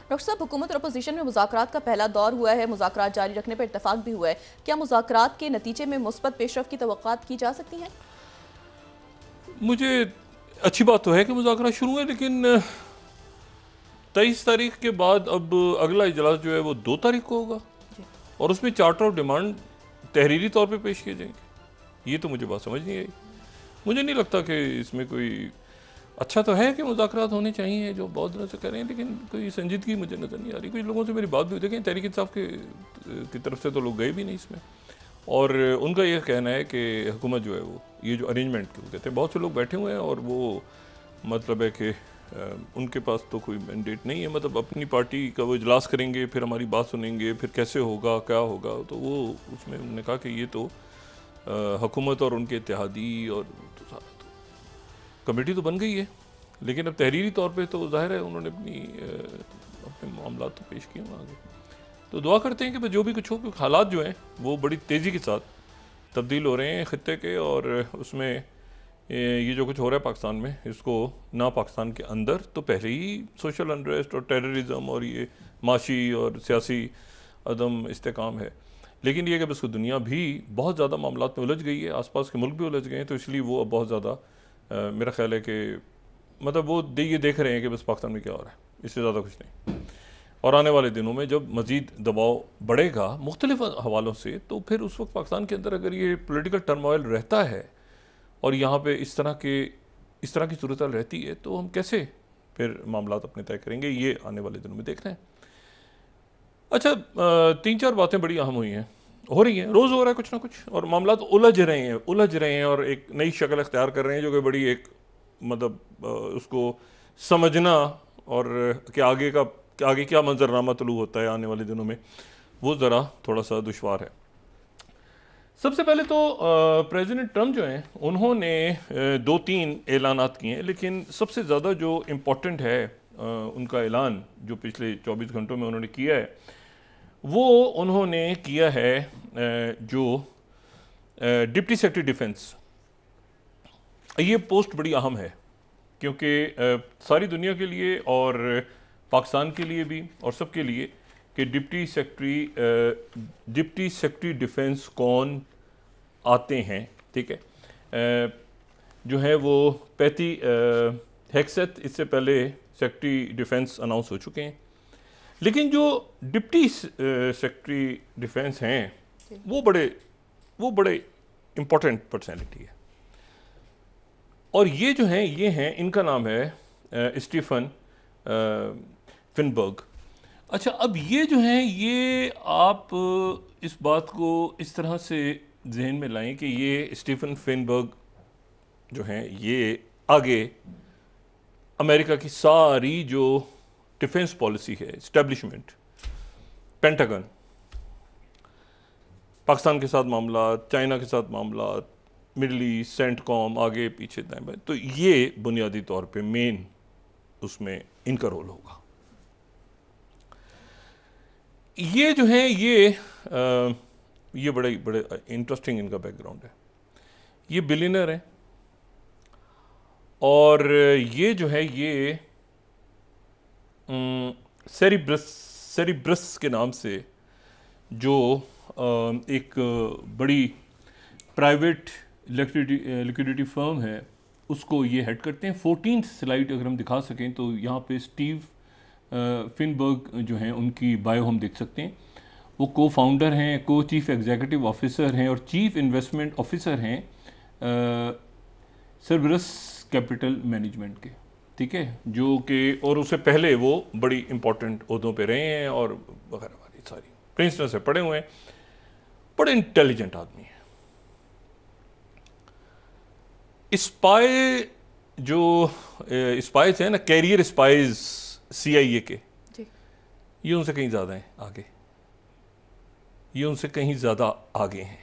Doctor साहब, हुकूमत और अपोजिशन में मुज़ाकरात का पहला दौर हुआ है, मुज़ाकरात जारी रखने पर इत्तफाक भी हुआ है। क्या मुज़ाकरात के नतीजे में मुस्बत पेशरफ की तवक्कुआत की जा सकती हैं? मुझे अच्छी बात तो है कि मुज़ाकरा शुरू है, लेकिन 23 तारीख के बाद अब अगला इजलास जो है वो 2 तारीख को होगा और उसमें चार्टर ऑफ डिमांड तहरीरी तौर पे पेश किए जाएंगे। ये तो मुझे बात समझ नहीं आई। मुझे नहीं लगता कि इसमें कोई अच्छा तो है कि मुज़ाकरात होने चाहिए जो बहुत दिनों से कर रहे हैं, लेकिन कोई संजीदगी मुझे नज़र नहीं आ रही। कुछ लोगों से मेरी बात भी हुई, देखें तहरीक इंसाफ की तरफ से तो लोग गए भी नहीं इसमें, और उनका ये कहना है कि हुकूमत जो है वो ये जो अरेंजमेंट के कहते हैं, बहुत से लोग बैठे हुए हैं और वो मतलब है कि उनके पास तो कोई मैंडेट नहीं है, मतलब अपनी पार्टी का वो इजलास करेंगे, फिर हमारी बात सुनेंगे, फिर कैसे होगा क्या होगा। तो वो उसमें उन्होंने कहा कि ये तो हुकूमत और उनके इत्तेहादी और तो सारा तो कमेटी तो बन गई है, लेकिन अब तहरीरी तौर पे तो जाहिर है उन्होंने अपने मामला तो पेश किए हैं आगे। तो दुआ करते हैं कि जो भी कुछ हो, क्योंकि हालात जो हैं वो बड़ी तेज़ी के साथ तब्दील हो रहे हैं ख़ित्ते के, और उसमें ये जो कुछ हो रहा है पाकिस्तान में, इसको ना पाकिस्तान के अंदर तो पहले ही सोशल अनरेस्ट और टेररिज्म और ये माशी और सियासी अदम इस्तेकाम है, लेकिन ये कि बस दुनिया भी बहुत ज़्यादा मामलात में उलझ गई है, आसपास के मुल्क भी उलझ गए हैं, तो इसलिए वो अब बहुत ज़्यादा मेरा ख्याल है कि मतलब वो ये देख रहे हैं कि बस पाकिस्तान में क्या हो रहा है, इससे ज़्यादा कुछ नहीं। और आने वाले दिनों में जब मज़ीद दबाव बढ़ेगा मुख्तलिफ हवालों से, तो फिर उस वक्त पाकिस्तान के अंदर अगर ये पोलिटिकल टर्मोइल रहता है और यहाँ पे इस तरह की सूरत रहती है, तो हम कैसे फिर मामलात अपने तय करेंगे, ये आने वाले दिनों में देख रहे हैं। अच्छा, 3-4 बातें बड़ी अहम हुई हैं, हो रही हैं, रोज़ हो रहा है कुछ ना कुछ, और मामलात उलझ रहे हैं और एक नई शक्ल अख्तियार कर रहे हैं, जो कि बड़ी एक मतलब उसको समझना और कि आगे क्या मंजरनामा तलू होता है आने वाले दिनों में, वो ज़रा थोड़ा सा दुश्वार है। सबसे पहले तो प्रेसिडेंट ट्रम्प जो हैं उन्होंने 2-3 ऐलानात किए हैं, लेकिन सबसे ज़्यादा जो इम्पोर्टेंट है उनका ऐलान जो पिछले 24 घंटों में उन्होंने किया है, वो उन्होंने किया है जो डिप्टी सेक्रेटरी डिफेंस। ये पोस्ट बड़ी अहम है क्योंकि सारी दुनिया के लिए और पाकिस्तान के लिए भी और सबके लिए कि डिप्टी सेक्रेटरी डिफेंस कौन आते हैं, ठीक है। जो है वो पैती हेक्सेथ इससे पहले सेक्रेटरी डिफेंस अनाउंस हो चुके हैं, लेकिन जो डिप्टी सेक्रेटरी डिफेंस हैं वो बड़े इम्पोर्टेंट पर्सनैलिटी है, और ये जो हैं ये हैं, इनका नाम है स्टीफन फिनबर्ग। अच्छा, अब ये जो हैं ये आप इस बात को इस तरह से जहन में लाएं कि ये स्टीफन फिनबर्ग जो हैं ये आगे अमेरिका की सारी जो डिफेंस पॉलिसी है, एस्टेब्लिशमेंट, पेंटागन, पाकिस्तान के साथ मामला, चाइना के साथ मामला, मिडल ईस्ट, सेंटकॉम, आगे पीछे दाएं बाएं, तो ये बुनियादी तौर पे मेन उसमें इनका रोल होगा। ये जो है ये बड़े इंटरेस्टिंग इनका बैकग्राउंड है। ये बिलियनर हैं और ये जो है ये सेरिब्रस के नाम से जो एक बड़ी प्राइवेट लिक्विडिटी फर्म है उसको ये हेड करते हैं। 14th स्लाइड अगर हम दिखा सकें तो यहाँ पे स्टीव फिनबर्ग जो हैं उनकी बायो हम देख सकते हैं। वो को फाउंडर हैं, को चीफ एग्जीक्यूटिव ऑफिसर हैं और चीफ इन्वेस्टमेंट ऑफिसर हैं सर्वरस कैपिटल मैनेजमेंट के, ठीक है, जो कि और उससे पहले वो बड़ी इंपॉर्टेंट ओहदों पे रहे हैं और वगैरह वाली सारी, प्रिंसटन से पढ़े हुए हैं, बड़े इंटेलिजेंट आदमी हैं। स्पाई जो स्पाइस हैं ना, कैरियर स्पाइस CIA के, ये उनसे कहीं ज़्यादा हैं आगे, ये उनसे कहीं ज़्यादा आगे हैं।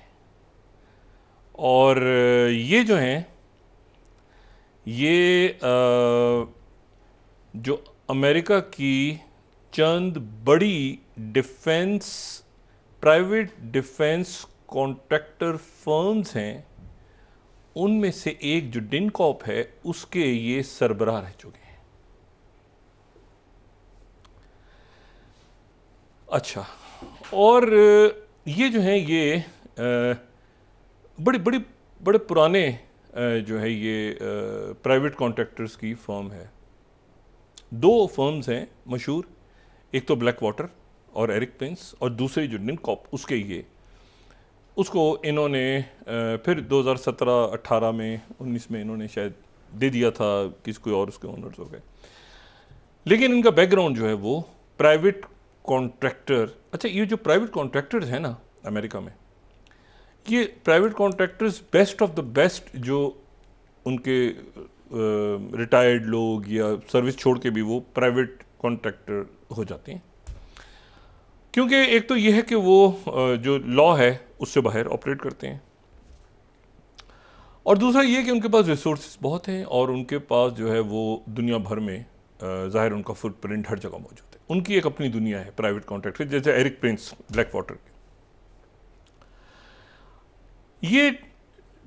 और ये जो हैं ये जो अमेरिका की चंद बड़ी प्राइवेट डिफेंस कॉन्ट्रैक्टर फर्म्स हैं, उनमें से एक जो डिनकॉप है उसके ये सरबराह रह चुके हैं। अच्छा, और ये जो है ये बड़े पुराने जो है ये प्राइवेट कॉन्ट्रैक्टर्स की फर्म है। दो फर्म्स हैं मशहूर, एक तो ब्लैक वाटर और एरिक प्रिंस, और दूसरी जो निनकॉप उसके ये उसको इन्होंने फिर 2017-18 में 19 में इन्होंने शायद दे दिया था किसी कोई और, उसके ओनर्स हो गए। लेकिन इनका बैकग्राउंड जो है वो प्राइवेट कॉन्ट्रैक्टर। अच्छा, ये जो प्राइवेट कॉन्ट्रैक्टर्स हैं ना अमेरिका में, ये private contractors best of the best जो उनके रिटायर्ड लोग या सर्विस छोड़ के भी वो प्राइवेट कॉन्ट्रैक्टर हो जाते हैं, क्योंकि एक तो ये है कि वो जो लॉ है उससे बाहर ऑपरेट करते हैं, और दूसरा ये कि उनके पास रिसोर्सेज बहुत हैं और उनके पास जो है वो दुनिया भर में ज़ाहिर उनका फुटप्रिंट हर जगह मौजूद है। उनकी एक अपनी दुनिया है प्राइवेट कॉन्ट्रैक्टर, जैसे एरिक प्रिंस ब्लैक वाटर के। ये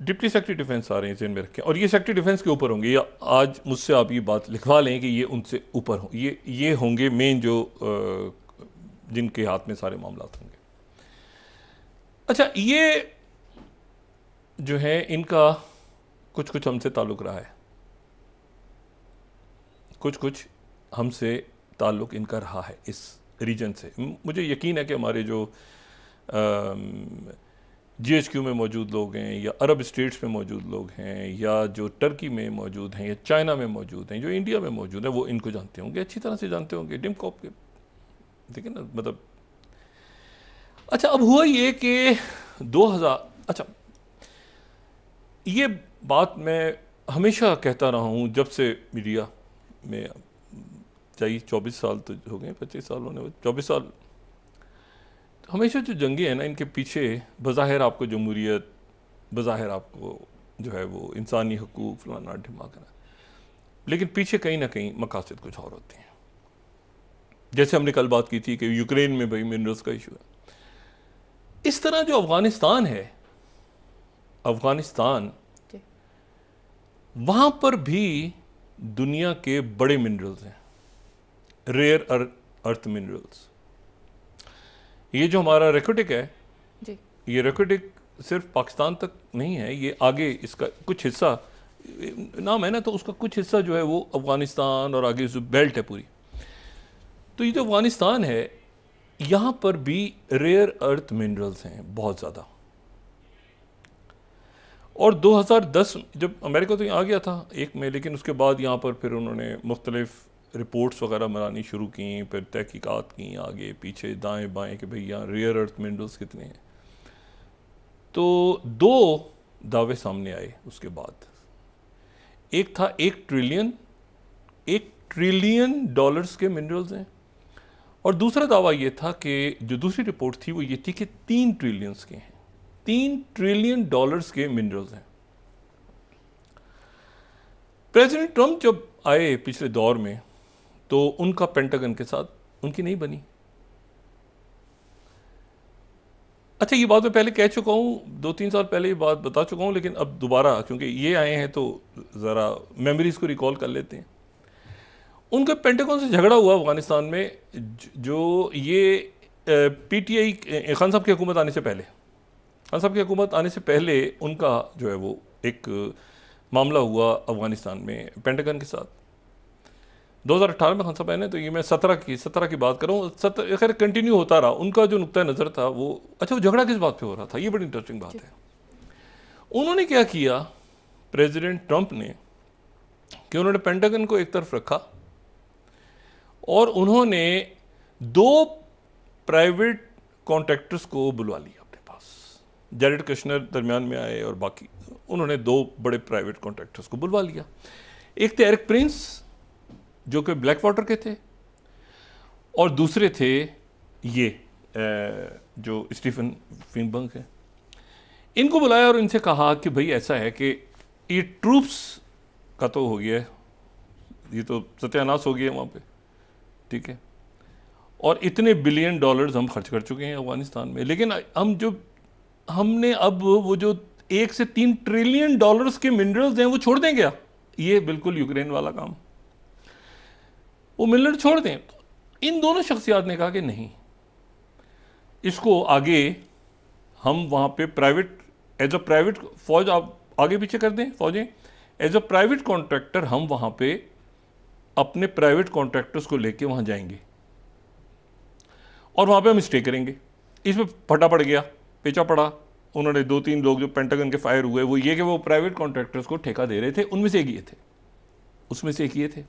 डिप्टी सेक्रेटरी डिफेंस आ रहे हैं जेन में रखें, और ये सेक्रेटरी डिफेंस के ऊपर होंगे, या आज मुझसे आप ये बात लिखवा लें कि ये उनसे ऊपर हों, ये होंगे मेन जो जिनके हाथ में सारे मामला होंगे। अच्छा, ये जो है इनका कुछ हमसे ताल्लुक़ रहा है, कुछ हमसे ताल्लुक़ इनका रहा है इस रीजन से। मुझे यकीन है कि हमारे जो GHQ में मौजूद लोग हैं, या अरब स्टेट्स में मौजूद लोग हैं, या जो टर्की में मौजूद हैं, या चाइना में मौजूद हैं, जो इंडिया में मौजूद हैं, वो इनको जानते होंगे, अच्छी तरह से जानते होंगे निनकॉप के। देखिए ना, मतलब अच्छा, अब हुआ ये कि 2000, अच्छा ये बात मैं हमेशा कहता रहा हूँ जब से मीडिया में, चाहिए 24 साल तो हो गए, 25 साल होने, 24 साल, हमेशा जो जंगे हैं ना, इनके पीछे बज़ाहिर आपको जमहूरियत, बज़ाहिर आपको जो है वो इंसानी हकूक़ फलाना ढिमाकना, लेकिन पीछे कहीं ना कहीं मकासद कुछ और होते हैं। जैसे हमने कल बात की थी कि यूक्रेन में भाई मिनरल्स का इशू है। इस तरह जो अफ़गानिस्तान है, अफ़गानिस्तान वहाँ पर भी दुनिया के बड़े मिनरल्स हैं, रेयर अर्थ मिनरल्स। ये जो हमारा रेकोटिक है जी, ये रेकोटिक सिर्फ पाकिस्तान तक नहीं है, ये आगे इसका कुछ हिस्सा, नाम है ना, तो उसका कुछ हिस्सा जो है वो अफ़गानिस्तान और आगे जो बेल्ट है पूरी, तो ये जो अफ़गानिस्तान है यहाँ पर भी रेयर अर्थ मिनरल्स हैं बहुत ज़्यादा। और 2010 जब अमेरिका तो यहाँ आ गया था एक में, लेकिन उसके बाद यहाँ पर फिर उन्होंने मुख्तलिफ रिपोर्ट्स वगैरह बनानी शुरू की, फिर तहकीकात की आगे पीछे दाएं बाएं कि भाई यहाँ रेयर अर्थ मिनरल्स कितने हैं। तो दो दावे सामने आए उसके बाद। एक था 1 ट्रिलियन डॉलर्स के मिनरल्स हैं, और दूसरा दावा ये था कि जो दूसरी रिपोर्ट थी वो ये थी कि 3 ट्रिलियंस के हैं, 3 ट्रिलियन डॉलर्स के मिनरल्स हैं। प्रेसिडेंट ट्रंप जब आए पिछले दौर में तो उनका पेंटागन के साथ उनकी नहीं बनी। अच्छा, ये बात मैं पहले कह चुका हूँ, 2-3 साल पहले ये बात बता चुका हूँ, लेकिन अब दोबारा क्योंकि ये आए हैं तो ज़रा मेमोरीज को रिकॉल कर लेते हैं। उनका पेंटागन से झगड़ा हुआ अफगानिस्तान में, जो ये PTI खान साहब की हुकूमत आने से पहले, खान साहब की हुकूमत आने से पहले उनका जो है वो एक मामला हुआ अफगानिस्तान में पेंटागन के साथ। 2018 में खान साहब आए ना, तो ये मैं 17 की बात कर रहा हूँ। खैर कंटिन्यू होता रहा उनका जो नुक्ता नज़र था वो। अच्छा, वो झगड़ा किस बात पे हो रहा था, ये बड़ी इंटरेस्टिंग बात है। उन्होंने क्या किया प्रेसिडेंट ट्रंप ने कि उन्होंने पेंटागन को एक तरफ रखा और उन्होंने 2 प्राइवेट कॉन्ट्रैक्टर्स को बुलवा लिया अपने पास। जैरेड कुशनर दरमियान में आए और बाकी उन्होंने 2 बड़े प्राइवेट कॉन्ट्रैक्टर्स को बुलवा लिया। एक थे एरिक प्रिंस जो कि ब्लैक वाटर के थे, और दूसरे थे ये जो स्टीफन फिनबर्ग है। इनको बुलाया और इनसे कहा कि भाई ऐसा है कि ये ट्रूप्स का तो हो गया है, ये तो सत्यानाश हो गया वहाँ पे, ठीक है, और इतने बिलियन डॉलर्स हम खर्च कर चुके हैं अफगानिस्तान में, लेकिन हमने अब वो जो 1 से 3 ट्रिलियन डॉलर्स के मिनरल्स हैं वो छोड़ दें क्या? ये बिल्कुल यूक्रेन वाला काम, वो मिनरल छोड़ दें। इन दोनों शख्सियात ने कहा कि नहीं, इसको आगे हम वहाँ पे प्राइवेट, एज अ प्राइवेट फौज, आप आगे पीछे कर दें फौजें, एज अ प्राइवेट कॉन्ट्रैक्टर हम वहाँ पे अपने प्राइवेट कॉन्ट्रैक्टर्स को लेके वहाँ जाएंगे और वहाँ पे हम स्टे करेंगे। इसमें फटा पड़ गया, पेचा पड़ा, उन्होंने 2-3 लोग जो पेंटागन के फायर हुए वो ये कि वो प्राइवेट कॉन्ट्रैक्टर्स को ठेका दे रहे थे, उनमें से एक ये थे, उसमें से एक ये थे।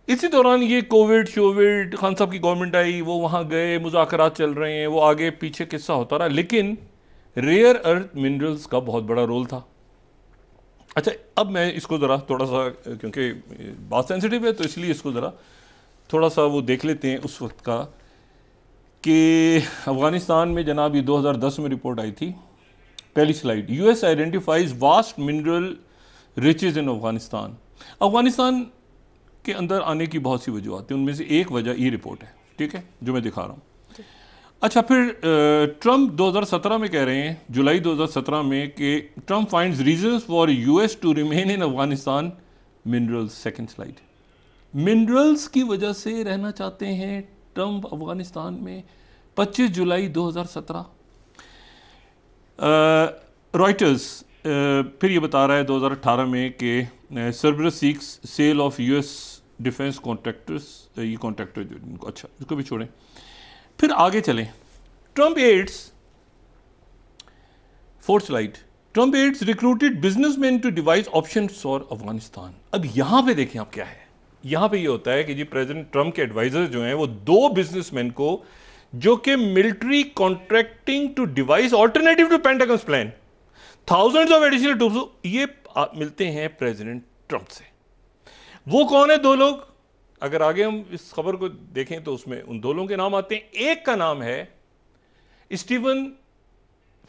इसी दौरान ये कोविड शोविड, खान साहब की गवर्नमेंट आई, वो वहाँ गए, मुज़ाकरात चल रहे हैं, वो आगे पीछे किस्सा होता रहा, लेकिन रेयर अर्थ मिनरल्स का बहुत बड़ा रोल था। अच्छा, अब मैं इसको ज़रा थोड़ा सा, क्योंकि बात सेंसिटिव है तो इसलिए इसको ज़रा थोड़ा सा वो देख लेते हैं उस वक्त का कि अफ़गानिस्तान में जनाब ये 2010 में रिपोर्ट आई थी। पहली slide, US identifies vast mineral riches in Afghanistan. Afghanistan के अंदर आने की बहुत सी वजूहत हैं, उनमें से एक वजह ये रिपोर्ट है, ठीक है, जो मैं दिखा रहा हूँ। अच्छा, फिर ट्रंप 2017 में कह रहे हैं, जुलाई 2017 में, कि Trump finds reasons for US to remain in Afghanistan minerals. Second slide, minerals की वजह से रहना चाहते हैं ट्रंप अफगानिस्तान में। 25 जुलाई 2017 रॉयटर्स फिर ये बता रहा है 2018 में कि Cerberus seeks sale of US defence contractors, ये कॉन्ट्रैक्टर जो इनको, अच्छा इसको भी छोड़ें, फिर आगे चलें। Trump aides, fourth slide, Trump aides recruited businessman to devise options for Afghanistan. अब यहां पे देखें आप क्या है, यहां पे ये होता है कि जी प्रेसिडेंट ट्रंप के एडवाइजर जो हैं वो 2 बिजनेसमैन को, जो कि military contracting to devise alternative to Pentagon plan, thousands of additional troops, ये मिलते हैं प्रेसिडेंट ट्रंप से। वो कौन है 2 लोग? अगर आगे हम इस खबर को देखें तो उसमें उन 2 लोगों के नाम आते हैं। एक का नाम है स्टीवन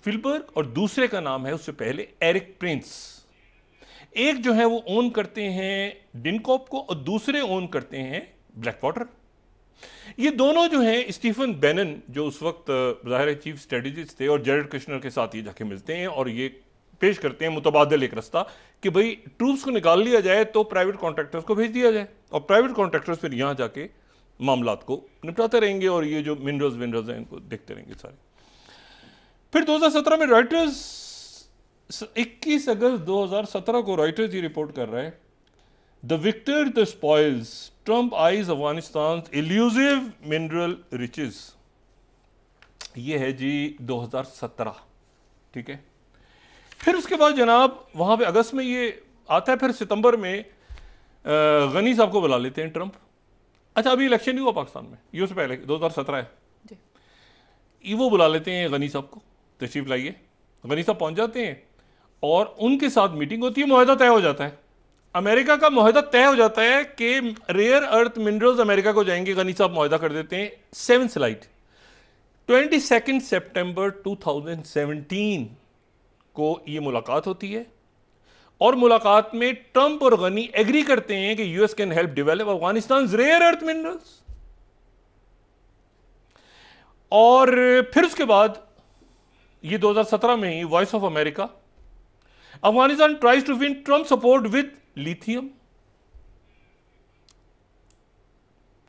फिलबर्ग और दूसरे का नाम है उससे पहले एरिक प्रिंस। एक जो है वो ओन करते हैं डिनकॉप को और दूसरे ओन करते हैं ब्लैक वाटर। ये दोनों जो हैं, स्टीफन बेनन जो उस वक्त ज़ाहिर चीफ स्ट्रेटेजिस्ट थे, और जेरेड कुशनर के साथ ये जाके मिलते हैं और ये पेश करते हैं मुतबादल एक रास्ता कि भाई ट्रूप्स को निकाल लिया जाए तो प्राइवेट कॉन्ट्रैक्टर्स को भेज दिया जाए और प्राइवेट कॉन्ट्रैक्टर्स फिर यहाँ जाके मामलात को निपटाते रहेंगे और ये जो मिनरल्स विनरल्स हैं इनको देखते रहेंगे सारे। फिर 2017 में रॉयटर्स, 21 अगस्त 2017 को रॉयटर्स ये रिपोर्ट कर रहा है, the victor the spoils, Trump eyes Afghanistan elusive mineral riches. ये है जी 2017, ठीक है। फिर उसके बाद जनाब वहाँ पे अगस्त में ये आता है, फिर सितंबर में गनी साहब को बुला लेते हैं ट्रंप। अच्छा, अभी इलेक्शन नहीं हुआ पाकिस्तान में, ये उससे पहले 2017 है, ये वो बुला लेते हैं गनी साहब को, तशरीफ लाइए। गनी साहब पहुँच जाते हैं और उनके साथ मीटिंग होती है, मुआहदा तय हो जाता है, अमेरिका का मुआहदा तय हो जाता है कि रेयर अर्थ मिनरल्स अमेरिका को जाएंगे। गनी साहब मुआहदा कर देते हैं। 7 स्लाइड, 22 सितंबर 2017 को ये मुलाकात होती है और मुलाकात में ट्रंप और गनी एग्री करते हैं कि US can help develop Afghanistan rare earth minerals. और फिर उसके बाद ये 2017 में ही voice of America, Afghanistan tries to win Trump support with lithium,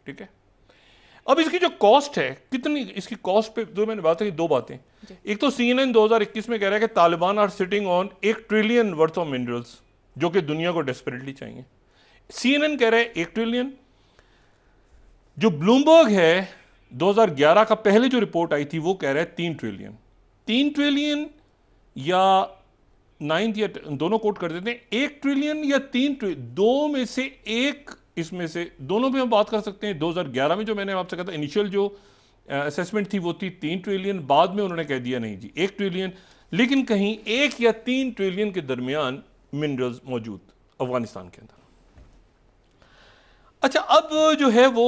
ठीक है। अब इसकी जो कॉस्ट है, कितनी इसकी कॉस्ट पे जो मैंने बात की, 2 बातें। एक तो CNN 2021 में कह रहा है कि Taliban are sitting on 1 trillion worth of minerals, जो कि दुनिया को डेस्परेटली चाहिए। CNN कह रहा है 1 ट्रिलियन। जो ब्लूमबर्ग है 2011 का पहले जो रिपोर्ट आई थी वो कह रहा है 3 ट्रिलियन। 3 ट्रिलियन या 9 या दोनों कोट कर देते हैं, 1 ट्रिलियन या 3 ट्रिलियन, 2 में से एक, इसमें से दोनों पे हम बात कर सकते हैं। 2011 में जो मैंने आपसे कहा था इनिशियल जो असेसमेंट थी वो थी 3 ट्रिलियन, बाद में उन्होंने कह दिया नहीं जी 1 ट्रिलियन, लेकिन कहीं 1 या 3 ट्रिलियन के दरमियान मिनरल्स मौजूद अफगानिस्तान के अंदर। अच्छा, अब जो है वो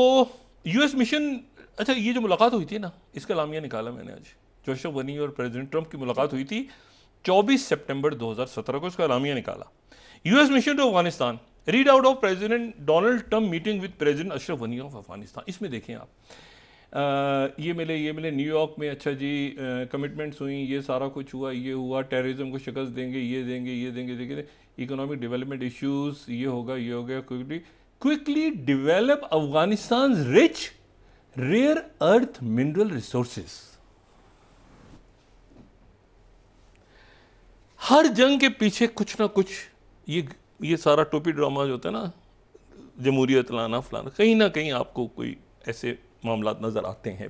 यूएस मिशन, अच्छा ये जो मुलाकात हुई थी ना, इसका लामिया निकाला मैंने आज, जो अशरफ गनी और प्रेसिडेंट ट्रंप की मुलाकात हुई थी 24 सितंबर 2017 को, इसका लामिया निकाला। US mission to Afghanistan, read out of President Donald Trump meeting with President Ashraf Ghani of Afghanistan. इसमें देखें आप, ये मिले न्यूयॉर्क में, अच्छा जी कमिटमेंट्स हुई, ये सारा कुछ हुआ, ये हुआ, टेररिज्म को शिकस्त देंगे, ये देंगे, इकोनॉमिक डेवलपमेंट इश्यूज, ये होगा, quickly develop Afghanistan rich rare earth mineral resources. हर जंग के पीछे कुछ ना कुछ ये सारा टोपी ड्रामा जो होता है ना, जमहूरियत लाना फलाना, कहीं ना कहीं आपको कोई ऐसे मामला नजर आते हैं।